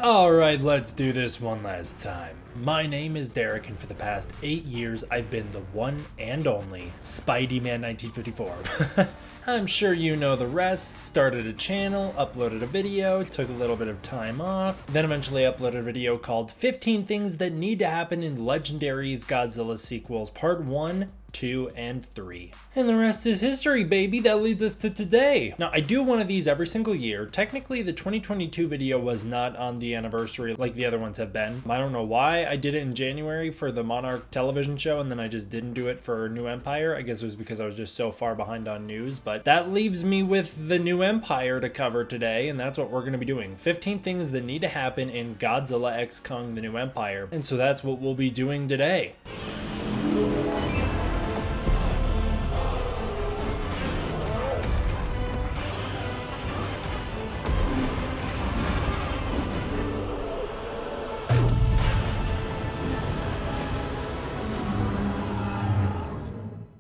Alright, let's do this one last time. My name is Derek, and for the past 8 years, I've been the one and only Spidey-Man 1954. I'm sure you know the rest. Started a channel, uploaded a video, took a little bit of time off, then eventually uploaded a video called 15 Things That Need to Happen in Legendary's Godzilla Sequels Part 1, 2, and 3. And the rest is history, baby. That leads us to today. Now, I do one of these every single year. Technically, the 2022 video was not on the anniversary like the other ones have been. I don't know why. I did it in January for the Monarch television show, and then I just didn't do it for New Empire. I guess it was because I was just so far behind on news, but that leaves me with the New Empire to cover today, and that's what we're going to be doing. 15 things that need to happen in Godzilla X Kong, the New Empire. And so that's what we'll be doing today.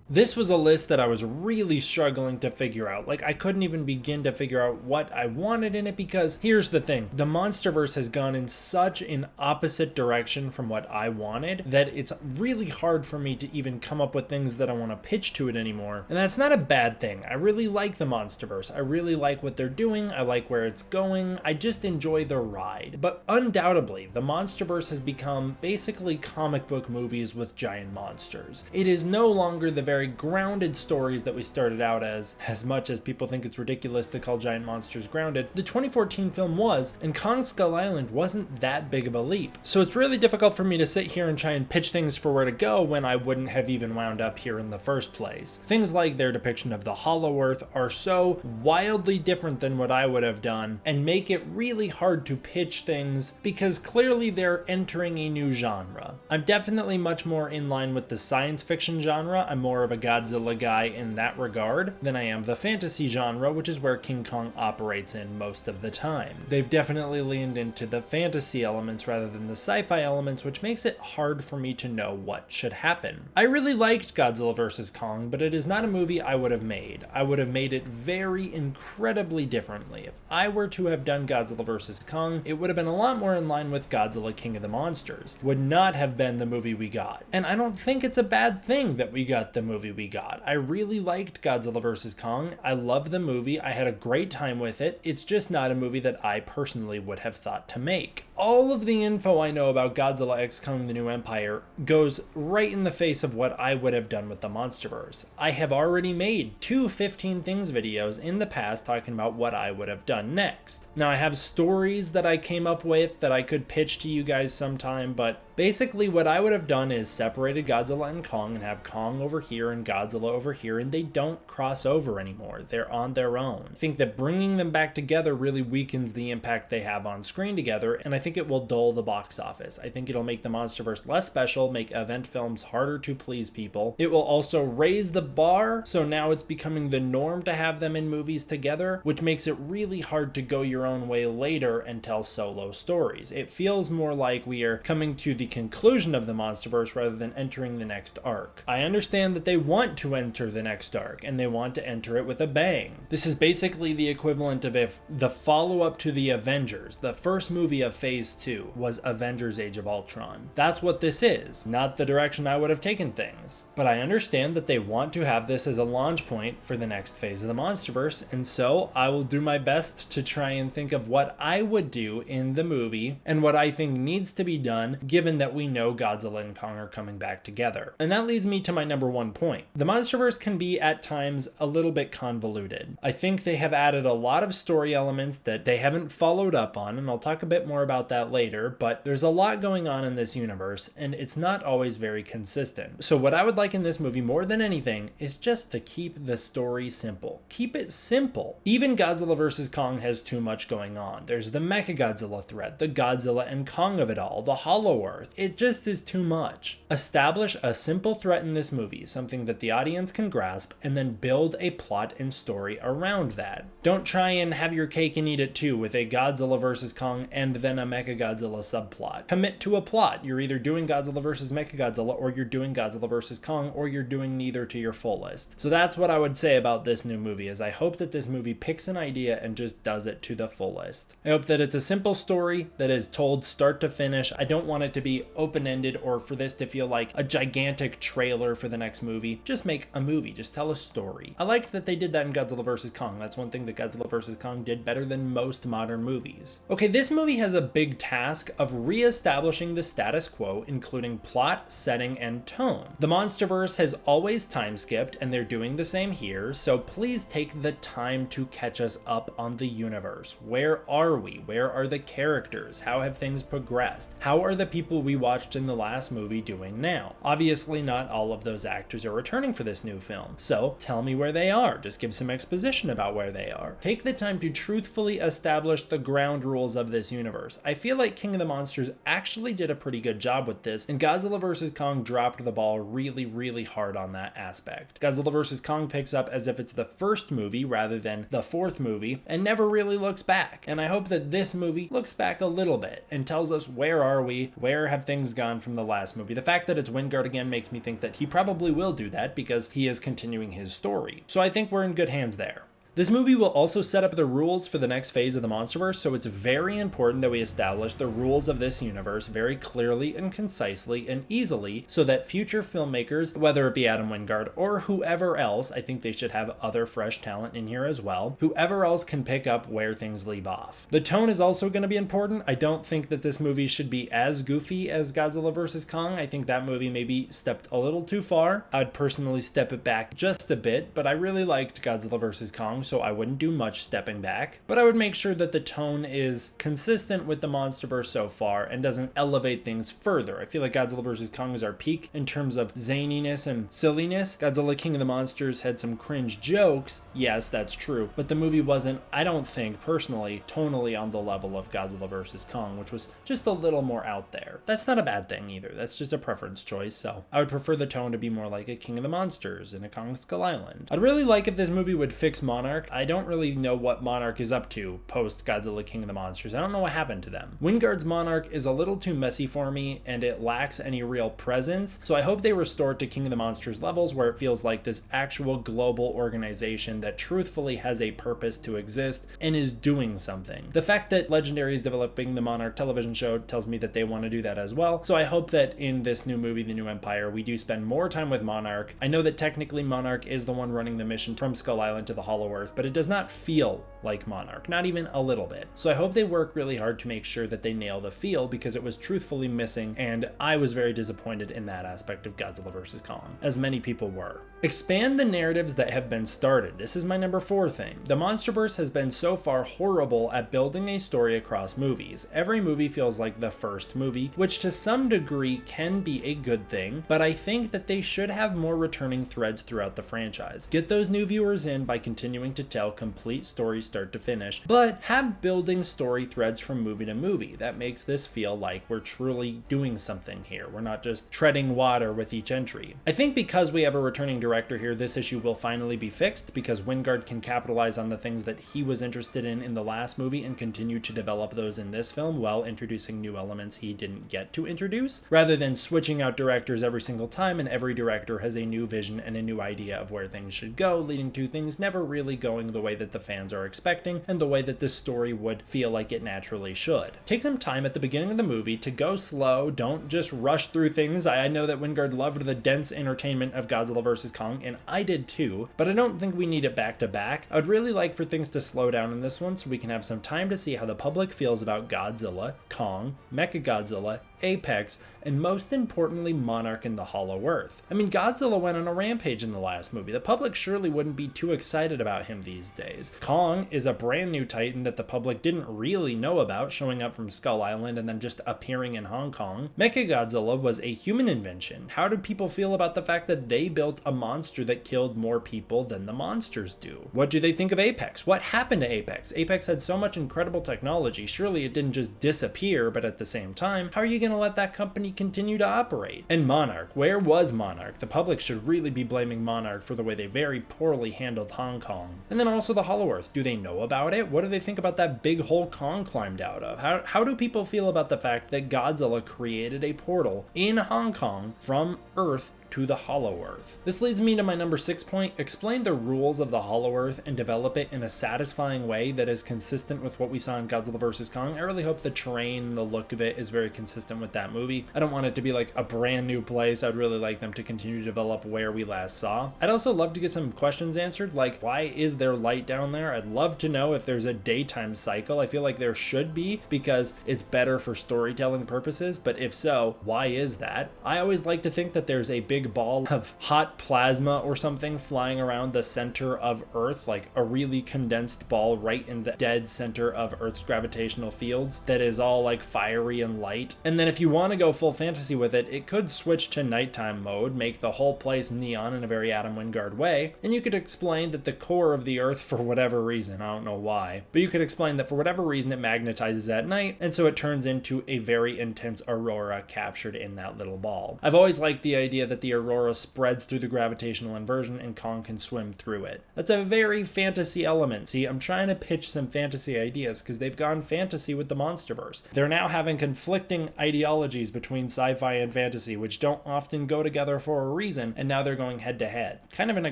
This was a list that I was really struggling to figure out. Like, I couldn't even begin to figure out what I wanted in it because here's the thing. The Monsterverse has gone in such an opposite direction from what I wanted that it's really hard for me to even come up with things that I want to pitch to it anymore. And that's not a bad thing. I really like the Monsterverse. I really like what they're doing. I like where it's going. I just enjoy the ride. But undoubtedly, the Monsterverse has become basically comic book movies with giant monsters. It is no longer the very grounded stories that we started out as much as people think it's ridiculous to call giant monsters grounded. The 2014 film was, and Kong Skull Island wasn't that big of a leap. So it's really difficult for me to sit here and try and pitch things for where to go when I wouldn't have even wound up here in the first place. Things like their depiction of the Hollow Earth are so wildly different than what I would have done and make it really hard to pitch things because clearly they're entering a new genre. I'm definitely much more in line with the science fiction genre. I'm more of a Godzilla guy in that regard than I am the fantasy genre, which is where King Kong operates in most of the time. They've definitely leaned into the fantasy elements rather than the sci-fi elements, which makes it hard for me to know what should happen. I really liked Godzilla vs. Kong, but it is not a movie I would have made. I would have made it very incredibly differently. If I were to have done Godzilla vs. Kong, it would have been a lot more in line with Godzilla King of the Monsters. Would not have been the movie we got. And I don't think it's a bad thing that we got the movie we got. I really liked Godzilla vs. Kong. I love the movie. I had a great time with it. It's just not a movie that I personally would have thought to make. All of the info I know about Godzilla X Kong the New Empire goes right in the face of what I would have done with the Monsterverse. I have already made 2 15 Things videos in the past talking about what I would have done next. Now I have stories that I came up with that I could pitch to you guys sometime, but basically what I would have done is separated Godzilla and Kong and have Kong over here and Godzilla over here, and they don't cross over anymore. They're on their own. I think that bringing them back together really weakens the impact they have on screen together, and I think it will dull the box office. I think it'll make the Monsterverse less special, make event films harder to please people. It will also raise the bar, so now it's becoming the norm to have them in movies together, which makes it really hard to go your own way later and tell solo stories. It feels more like we are coming to the conclusion of the Monsterverse rather than entering the next arc. I understand that they want to enter the next arc, and they want to enter it with a bang. This is basically the equivalent of if the follow-up to the Avengers, the first movie of Phase 2, was Avengers Age of Ultron. That's what this is, not the direction I would have taken things. But I understand that they want to have this as a launch point for the next phase of the Monsterverse, and so I will do my best to try and think of what I would do in the movie and what I think needs to be done given that we know Godzilla and Kong are coming back together. And that leads me to my number one point. The Monsterverse can be at times a little bit convoluted. I think they have added a lot of story elements that they haven't followed up on, and I'll talk a bit more about that later, but there's a lot going on in this universe, and it's not always very consistent. So what I would like in this movie more than anything is just to keep the story simple. Keep it simple. Even Godzilla vs. Kong has too much going on. There's the Mechagodzilla threat, the Godzilla and Kong of it all, the Hollow Earth. Earth. It just is too much. Establish a simple threat in this movie, something that the audience can grasp, and then build a plot and story around that. Don't try and have your cake and eat it too with a Godzilla vs. Kong and then a Mechagodzilla subplot. Commit to a plot. You're either doing Godzilla vs. Mechagodzilla, or you're doing Godzilla vs. Kong, or you're doing neither to your fullest. So that's what I would say about this new movie, is I hope that this movie picks an idea and just does it to the fullest. I hope that it's a simple story that is told start to finish. I don't want it to be open-ended or for this to feel like a gigantic trailer for the next movie. Just make a movie. Just tell a story. I liked that they did that in Godzilla vs. Kong. That's one thing that Godzilla vs. Kong did better than most modern movies. Okay, this movie has a big task of re-establishing the status quo, including plot, setting, and tone. The MonsterVerse has always time skipped, and they're doing the same here, so please take the time to catch us up on the universe. Where are we? Where are the characters? How have things progressed? How are the people we watched in the last movie doing now? Obviously, not all of those actors are returning for this new film, so tell me where they are. Just give some exposition about where they are. Take the time to truthfully establish the ground rules of this universe. I feel like King of the Monsters actually did a pretty good job with this, and Godzilla vs. Kong dropped the ball really hard on that aspect. Godzilla vs. Kong picks up as if it's the first movie rather than the fourth movie, and never really looks back. And I hope that this movie looks back a little bit and tells us where are we, where have things gone from the last movie. The fact that it's Wingard again makes me think that he probably will do that because he is continuing his story. So I think we're in good hands there. This movie will also set up the rules for the next phase of the MonsterVerse, so it's very important that we establish the rules of this universe very clearly and concisely and easily, so that future filmmakers, whether it be Adam Wingard or whoever else, I think they should have other fresh talent in here as well, whoever else can pick up where things leave off. The tone is also going to be important. I don't think that this movie should be as goofy as Godzilla vs. Kong. I think that movie maybe stepped a little too far. I'd personally step it back just a bit, but I really liked Godzilla vs. Kong, so I wouldn't do much stepping back, but I would make sure that the tone is consistent with the MonsterVerse so far and doesn't elevate things further. I feel like Godzilla vs. Kong is our peak in terms of zaniness and silliness. Godzilla King of the Monsters had some cringe jokes, yes, that's true, but the movie wasn't, I don't think, personally, tonally on the level of Godzilla vs. Kong, which was just a little more out there. That's not a bad thing either, that's just a preference choice, so I would prefer the tone to be more like a King of the Monsters and a Kong Skull Island. I'd really like if this movie would fix Monarch. I don't really know what Monarch is up to post Godzilla King of the Monsters. I don't know what happened to them. Wingard's Monarch is a little too messy for me, and it lacks any real presence, so I hope they restore it to King of the Monsters levels where it feels like this actual global organization that truthfully has a purpose to exist and is doing something. The fact that Legendary is developing the Monarch television show tells me that they want to do that as well, so I hope that in this new movie, The New Empire, we do spend more time with Monarch. I know that technically Monarch is the one running the mission from Skull Island to the Hollow Earth, but it does not feel like Monarch, not even a little bit. So I hope they work really hard to make sure that they nail the feel, because it was truthfully missing, and I was very disappointed in that aspect of Godzilla vs. Kong, as many people were. Expand the narratives that have been started. This is my number 4 thing. The MonsterVerse has been so far horrible at building a story across movies. Every movie feels like the first movie, which to some degree can be a good thing, but I think that they should have more returning threads throughout the franchise. Get those new viewers in by continuing to tell complete stories start to finish, but have building story threads from movie to movie. That makes this feel like we're truly doing something here. We're not just treading water with each entry. I think because we have a returning director here, this issue will finally be fixed, because Wingard can capitalize on the things that he was interested in the last movie and continue to develop those in this film while introducing new elements he didn't get to introduce, rather than switching out directors every single time, and every director has a new vision and a new idea of where things should go, leading to things never really going the way that the fans are expecting and the way that this story would feel like it naturally should. Take some time at the beginning of the movie to go slow, don't just rush through things. I know that Wingard loved the dense entertainment of Godzilla vs. Kong, and I did too, but I don't think we need it back to back. I would really like for things to slow down in this one so we can have some time to see how the public feels about Godzilla, Kong, Mechagodzilla, Apex, and most importantly, Monarch in the Hollow Earth. I mean, Godzilla went on a rampage in the last movie. The public surely wouldn't be too excited about him these days. Kong is a brand new Titan that the public didn't really know about, showing up from Skull Island and then just appearing in Hong Kong. Mechagodzilla was a human invention. How do people feel about the fact that they built a monster that killed more people than the monsters do? What do they think of Apex? What happened to Apex? Apex had so much incredible technology. Surely it didn't just disappear, but at the same time, how are you going to let that company continue to operate? And Monarch, where was Monarch? The public should really be blaming Monarch for the way they very poorly handled Hong Kong. And then also the Hollow Earth. Do they know about it? What do they think about that big hole Kong climbed out of? How do people feel about the fact that Godzilla created a portal in Hong Kong from Earth to the Hollow Earth? This leads me to my number 6 point. Explain the rules of the Hollow Earth and develop it in a satisfying way that is consistent with what we saw in Godzilla vs. Kong. I really hope the terrain and the look of it is very consistent with that movie. I don't want it to be like a brand new place. I'd really like them to continue to develop where we last saw. I'd also love to get some questions answered, like why is there light down there? I'd love to know if there's a daytime cycle. I feel like there should be because it's better for storytelling purposes, but if so, why is that? I always like to think that there's a big ball of hot plasma or something flying around the center of Earth, like a really condensed ball right in the dead center of Earth's gravitational fields that is all like fiery and light. And then if you want to go full fantasy with it, it could switch to nighttime mode, make the whole place neon in a very Adam Wingard way, and you could explain that the core of the Earth, for whatever reason, I don't know why, but you could explain that for whatever reason it magnetizes at night, and so it turns into a very intense aurora captured in that little ball. I've always liked the idea that the aurora spreads through the gravitational inversion and Kong can swim through it. That's a very fantasy element. See, I'm trying to pitch some fantasy ideas because they've gone fantasy with the Monsterverse. They're now having conflicting ideologies between sci-fi and fantasy, which don't often go together for a reason, and now they're going head to head, kind of in a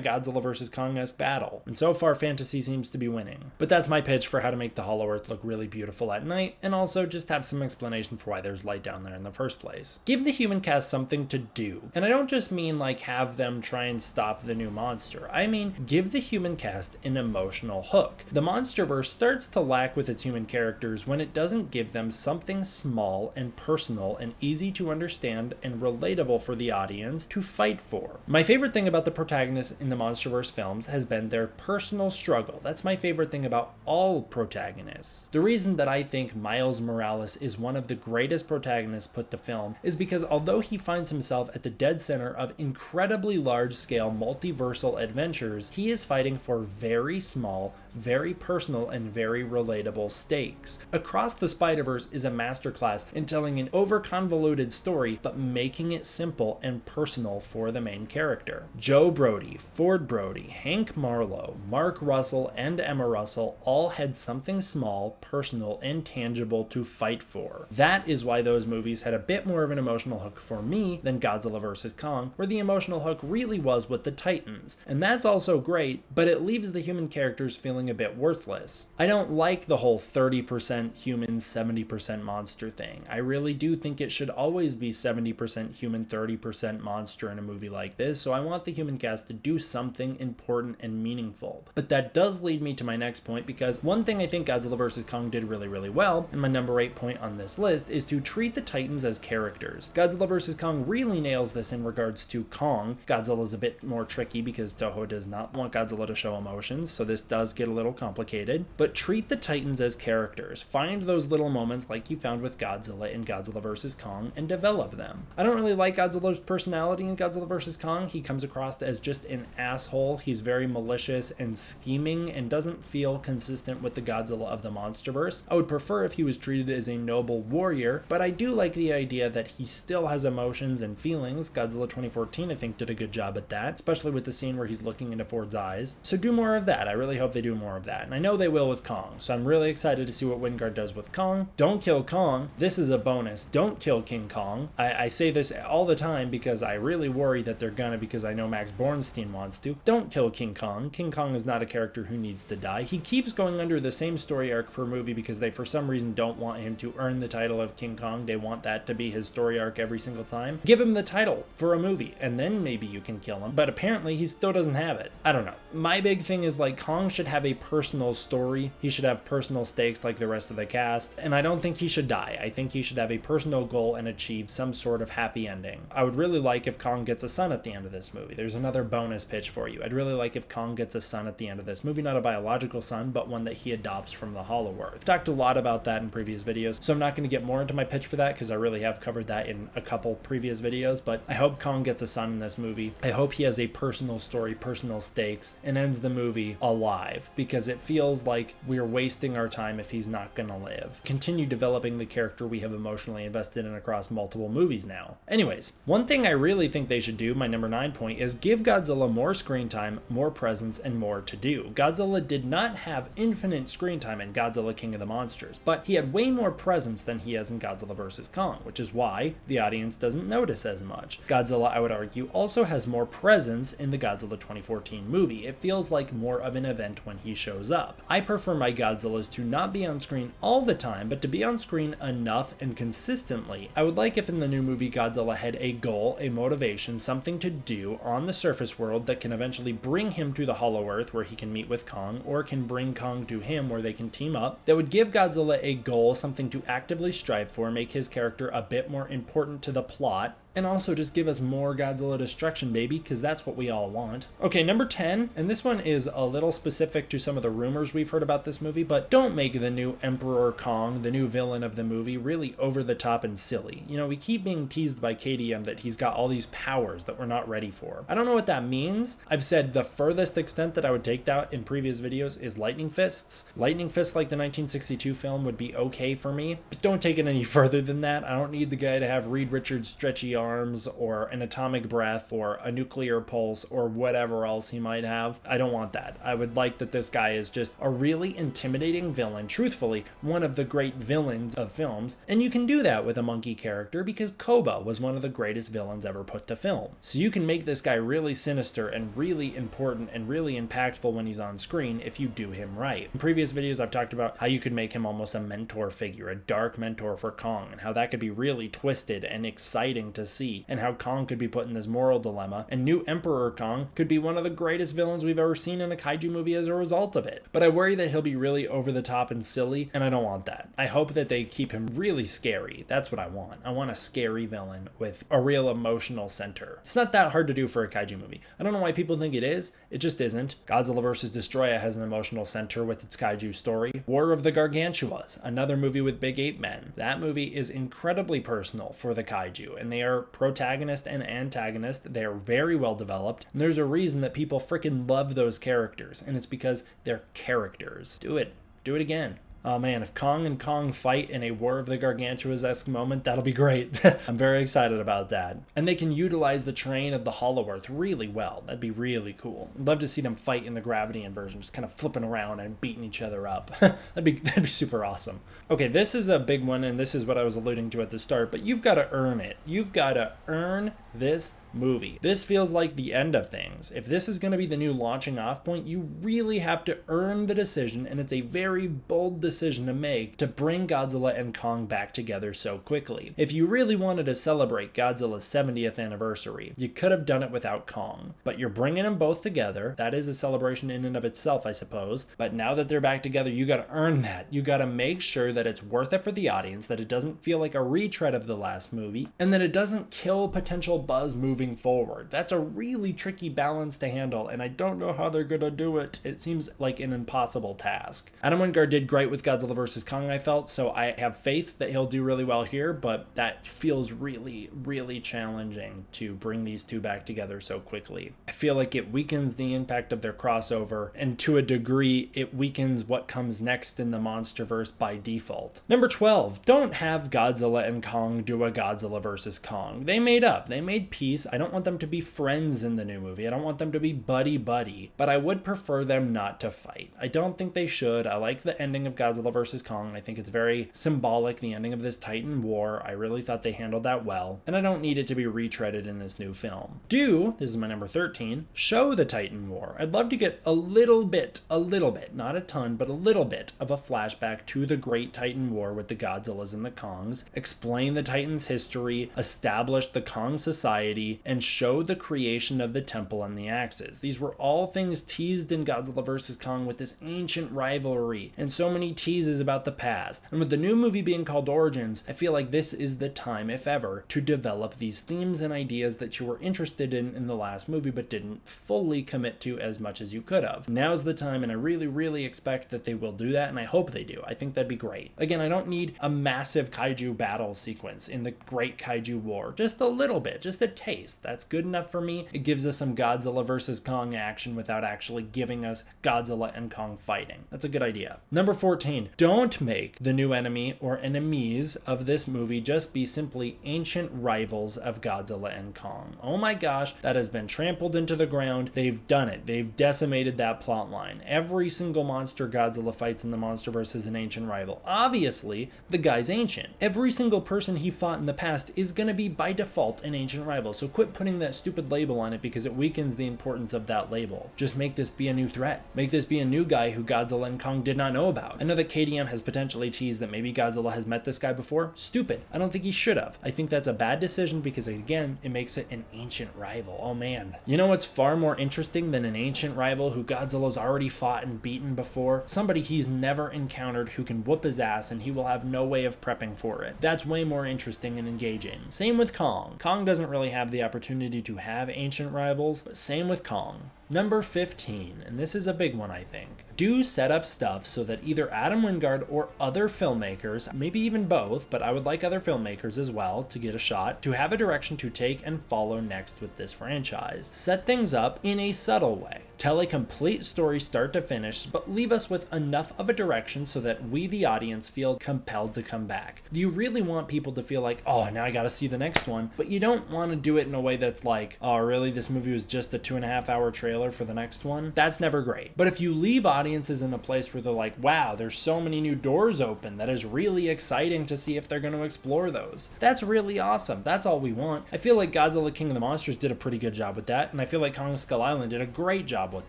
Godzilla vs. Kong-esque battle. And so far, fantasy seems to be winning. But that's my pitch for how to make the Hollow Earth look really beautiful at night, and also just have some explanation for why there's light down there in the first place. Give the human cast something to do. And I don't just mean like have them try and stop the new monster. I mean, give the human cast an emotional hook. The Monsterverse starts to lack with its human characters when it doesn't give them something small and personal and easy to understand and relatable for the audience to fight for. My favorite thing about the protagonists in the Monsterverse films has been their personal struggle. That's my favorite thing about all protagonists. The reason that I think Miles Morales is one of the greatest protagonists put to film is because although he finds himself at the dead center of incredibly large-scale multiversal adventures, he is fighting for very small, very personal, and very relatable stakes. Across the Spider-Verse is a masterclass in telling an over-convoluted story, but making it simple and personal for the main character. Joe Brody, Ford Brody, Hank Marlowe, Mark Russell, and Emma Russell all had something small, personal, and tangible to fight for. That is why those movies had a bit more of an emotional hook for me than Godzilla vs. Kong, where the emotional hook really was with the Titans. And that's also great, but it leaves the human characters feeling a bit worthless. I don't like the whole 30% human, 70% monster thing. I really do think it should always be 70% human, 30% monster in a movie like this, so I want the human cast to do something important and meaningful. But that does lead me to my next point, because one thing I think Godzilla vs. Kong did really, really well, and my number 8 point on this list, is to treat the Titans as characters. Godzilla vs. Kong really nails this in regards to Kong. Godzilla's a bit more tricky because Toho does not want Godzilla to show emotions, so this does get a little complicated, but treat the Titans as characters. Find those little moments like you found with Godzilla in Godzilla vs. Kong and develop them. I don't really like Godzilla's personality in Godzilla vs. Kong. He comes across as just an asshole. He's very malicious and scheming and doesn't feel consistent with the Godzilla of the Monsterverse. I would prefer if he was treated as a noble warrior, but I do like the idea that he still has emotions and feelings. Godzilla 2014 I think did a good job at that, especially with the scene where he's looking into Ford's eyes. So do more of that. I really hope they do more of that, and I know they will with Kong, so I'm really excited to see what Wingard does with Kong. Don't kill Kong. This is a bonus. Don't kill King Kong. I say this all the time because I really worry that they're gonna, because I know Max Bornstein wants to. Don't kill King Kong. King Kong is not a character who needs to die. He keeps going under the same story arc per movie because they for some reason don't want him to earn the title of King Kong. They want that to be his story arc every single time. Give him the title for a movie and then maybe you can kill him, but apparently he still doesn't have it. I don't know. My big thing is like Kong should have a a personal story. He should have personal stakes like the rest of the cast, and I don't think he should die. I think he should have a personal goal and achieve some sort of happy ending. I would really like if Kong gets a son at the end of this movie. There's another bonus pitch for you. I'd really like if Kong gets a son at the end of this movie, not a biological son, but one that he adopts from the Hollow Earth. I've talked a lot about that in previous videos, so I'm not going to get more into my pitch for that because I really have covered that in a couple previous videos, but I hope Kong gets a son in this movie. I hope he has a personal story, personal stakes, and ends the movie alive, because it feels like we're wasting our time if he's not going to live. Continue developing the character we have emotionally invested in across multiple movies now. Anyways, one thing I really think they should do, my number 9 point, is give Godzilla more screen time, more presence, and more to do. Godzilla did not have infinite screen time in Godzilla King of the Monsters, but he had way more presence than he has in Godzilla vs. Kong, which is why the audience doesn't notice as much. Godzilla, I would argue, also has more presence in the Godzilla 2014 movie. It feels like more of an event when he shows up. I prefer my Godzillas to not be on screen all the time, but to be on screen enough and consistently. I would like if in the new movie Godzilla had a goal, a motivation, something to do on the surface world that can eventually bring him to the Hollow Earth where he can meet with Kong, or can bring Kong to him where they can team up, that would give Godzilla a goal, something to actively strive for, make his character a bit more important to the plot, and also just give us more Godzilla destruction, baby, because that's what we all want. Okay, number 10, and this one is a little specific to some of the rumors we've heard about this movie, but don't make the new Emperor Kong, the new villain of the movie, really over the top and silly. You know, we keep being teased by KDM that he's got all these powers that we're not ready for. I don't know what that means. I've said the furthest extent that I would take that in previous videos is lightning fists. Lightning fists like the 1962 film would be okay for me, but don't take it any further than that. I don't need the guy to have Reed Richards' stretchy arms or an atomic breath or a nuclear pulse or whatever else he might have. I don't want that. I would like that this guy is just a really intimidating villain, truthfully one of the great villains of films, and you can do that with a monkey character because Koba was one of the greatest villains ever put to film. So you can make this guy really sinister and really important and really impactful when he's on screen if you do him right. In previous videos I've talked about how you could make him almost a mentor figure, a dark mentor for Kong, and how that could be really twisted and exciting to see, and how Kong could be put in this moral dilemma, and new Emperor Kong could be one of the greatest villains we've ever seen in a kaiju movie as a result of it. But I worry that he'll be really over the top and silly, and I don't want that. I hope that they keep him really scary. That's what I want. I want a scary villain with a real emotional center. It's not that hard to do for a kaiju movie. I don't know why people think it is. It just isn't. Godzilla vs. Destroya has an emotional center with its kaiju story. War of the Gargantuas, another movie with big ape men. That movie is incredibly personal for the kaiju, and they are protagonist and antagonist. They are very well developed, and there's a reason that people freaking love those characters, and it's because they're characters. Do it. Do it again. Oh man, if Kong and Kong fight in a War of the Gargantuas-esque moment, that'll be great. I'm very excited about that. And they can utilize the terrain of the Hollow Earth really well. That'd be really cool. I'd love to see them fight in the gravity inversion, just kind of flipping around and beating each other up. that'd be super awesome. Okay, this is a big one, and this is what I was alluding to at the start, but you've got to earn it. You've got to earn this movie. This feels like the end of things. If this is going to be the new launching off point, you really have to earn the decision, and it's a very bold decision to make, to bring Godzilla and Kong back together so quickly. If you really wanted to celebrate Godzilla's 70th anniversary, you could have done it without Kong, but you're bringing them both together. That is a celebration in and of itself, I suppose, but now that they're back together, you got to earn that. You got to make sure that it's worth it for the audience, that it doesn't feel like a retread of the last movie, and that it doesn't kill potential buzz moving forward. That's a really tricky balance to handle, and I don't know how they're gonna do it. It seems like an impossible task. Adam Wingard did great with Godzilla vs. Kong, I felt, so I have faith that he'll do really well here, but that feels really, really challenging to bring these two back together so quickly. I feel like it weakens the impact of their crossover, and to a degree, it weakens what comes next in the Monsterverse by default. Number 12, don't have Godzilla and Kong do a Godzilla vs. Kong. They made up. They made peace. I don't want them to be friends in the new movie. I don't want them to be buddy-buddy, but I would prefer them not to fight. I don't think they should. I like the ending of Godzilla vs. Kong. I think it's very symbolic, the ending of this Titan War. I really thought they handled that well, and I don't need it to be retreaded in this new film. This is my number 13, show the Titan War. I'd love to get a little bit, not a ton, but a little bit of a flashback to the Great Titan War with the Godzillas and the Kongs, explain the Titans' history, establish the Kong Society, movie and show the creation of the temple and the axes. These were all things teased in Godzilla vs. Kong with this ancient rivalry and so many teases about the past. And with the new movie being called Origins, I feel like this is the time, if ever, to develop these themes and ideas that you were interested in the last movie but didn't fully commit to as much as you could have. Now's the time, and I really expect that they will do that, and I hope they do. I think that'd be great. Again, I don't need a massive kaiju battle sequence in the Great Kaiju War. Just a little bit, just a taste. That's good enough for me. It gives us some Godzilla vs. Kong action without actually giving us Godzilla and Kong fighting. That's a good idea. Number 14, don't make the new enemy or enemies of this movie just be simply ancient rivals of Godzilla and Kong. Oh my gosh, that has been trampled into the ground. They've done it. They've decimated that plot line. Every single monster Godzilla fights in the MonsterVerse is an ancient rival. Obviously, the guy's ancient. Every single person he fought in the past is going to be by default an ancient rival. So quit putting that stupid label on it because it weakens the importance of that label. Just make this be a new threat. Make this be a new guy who Godzilla and Kong did not know about. I know that KDM has potentially teased that maybe Godzilla has met this guy before. Stupid. I don't think he should have. I think that's a bad decision because, again, it makes it an ancient rival. Oh man. You know what's far more interesting than an ancient rival who Godzilla's already fought and beaten before? Somebody he's never encountered who can whoop his ass and he will have no way of prepping for it. That's way more interesting and engaging. Same with Kong. Kong doesn't really have the opportunity to have ancient rivals, but same with Kong. Number 15, and this is a big one I think. Do set up stuff so that either Adam Wingard or other filmmakers, maybe even both, but I would like other filmmakers as well to get a shot, to have a direction to take and follow next with this franchise. Set things up in a subtle way. Tell a complete story start to finish, but leave us with enough of a direction so that we, the audience, feel compelled to come back. You really want people to feel like, oh, now I gotta see the next one, but you don't want to do it in a way that's like, oh, really, this movie was just a 2.5-hour trailer for the next one? That's never great. But if you leave audiences in a place where they're like, wow, there's so many new doors open, that is really exciting to see if they're going to explore those. That's really awesome. That's all we want. I feel like Godzilla King of the Monsters did a pretty good job with that, and I feel like Kong Skull Island did a great job with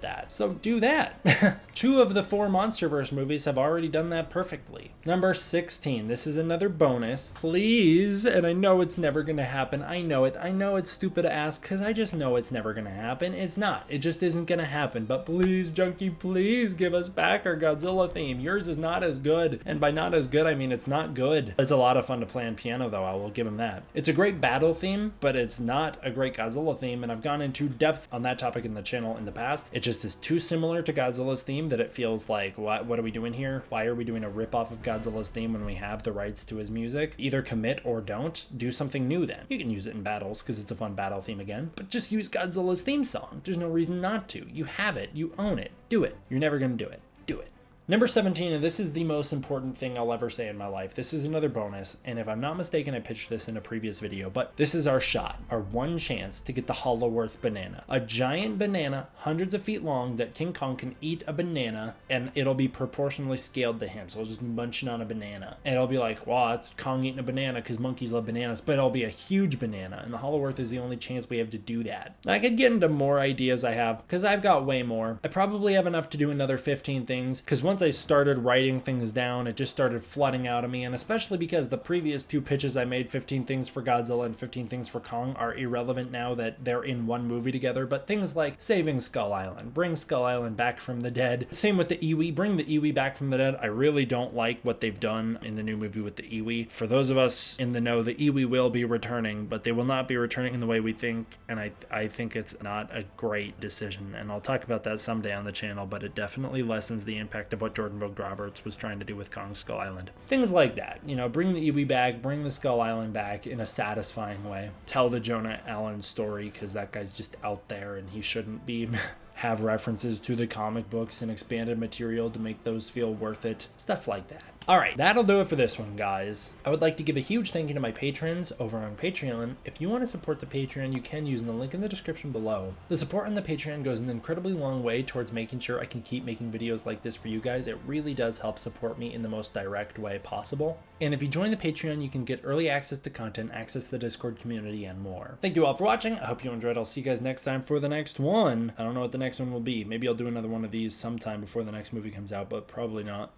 that. So do that. 2 of the 4 MonsterVerse movies have already done that perfectly. Number 16. This is another bonus. Please, and I know it's never going to happen. I know it. I know it's stupid to ask because I just know it's never going to happen. It's not. It just isn't going to happen. But please, Junkie, please give us back our Godzilla theme. Yours is not as good. And by not as good, I mean it's not good. It's a lot of fun to play on piano, though. I will give him that. It's a great battle theme, but it's not a great Godzilla theme. And I've gone into depth on that topic in the channel in the past. It just is too similar to Godzilla's theme that it feels like, what are we doing here? Why are we doing a ripoff of Godzilla's theme when we have the rights to his music? Either commit or don't. Do something new then. You can use it in battles because it's a fun battle theme again, but just use Godzilla's theme song. There's no reason not to. You have it. You own it. Do it. You're never going to do it. Do it. Number 17, and this is the most important thing I'll ever say in my life. This is another bonus, and if I'm not mistaken, I pitched this in a previous video, but this is our shot, our one chance to get the Hollow Earth banana. A giant banana, hundreds of feet long, that King Kong can eat a banana, and it'll be proportionally scaled to him, so he'll just be munching on a banana. And it'll be like, wow, it's Kong eating a banana because monkeys love bananas, but it'll be a huge banana, and the Hollow Earth is the only chance we have to do that. I could get into more ideas I have, because I've got way more. I probably have enough to do another 15 things, because once I started writing things down, it just started flooding out of me, and especially because the previous 2 pitches I made, 15 things for Godzilla and 15 things for Kong, are irrelevant now that they're in one movie together. But things like saving Skull Island, bring Skull Island back from the dead. Same with the Iwi, bring the Iwi back from the dead. I really don't like what they've done in the new movie with the Iwi. For those of us in the know, the Iwi will be returning, but they will not be returning in the way we think, and I think it's not a great decision, and I'll talk about that someday on the channel, but it definitely lessens the impact of what Jordan Vogt Roberts was trying to do with Kong Skull Island. Things like that. You know, bring the Iwi back, bring the Skull Island back in a satisfying way. Tell the Jonah Allen story, because that guy's just out there and he shouldn't be. Have references to the comic books and expanded material to make those feel worth it. Stuff like that. Alright, that'll do it for this one, guys. I would like to give a huge thank you to my patrons over on Patreon. If you want to support the Patreon, you can using the link in the description below. The support on the Patreon goes an incredibly long way towards making sure I can keep making videos like this for you guys. It really does help support me in the most direct way possible. And if you join the Patreon, you can get early access to content, access to the Discord community, and more. Thank you all for watching. I hope you enjoyed. I'll see you guys next time for the next one. I don't know what the next one will be. Maybe I'll do another one of these sometime before the next movie comes out, but probably not.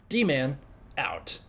D-Man, out.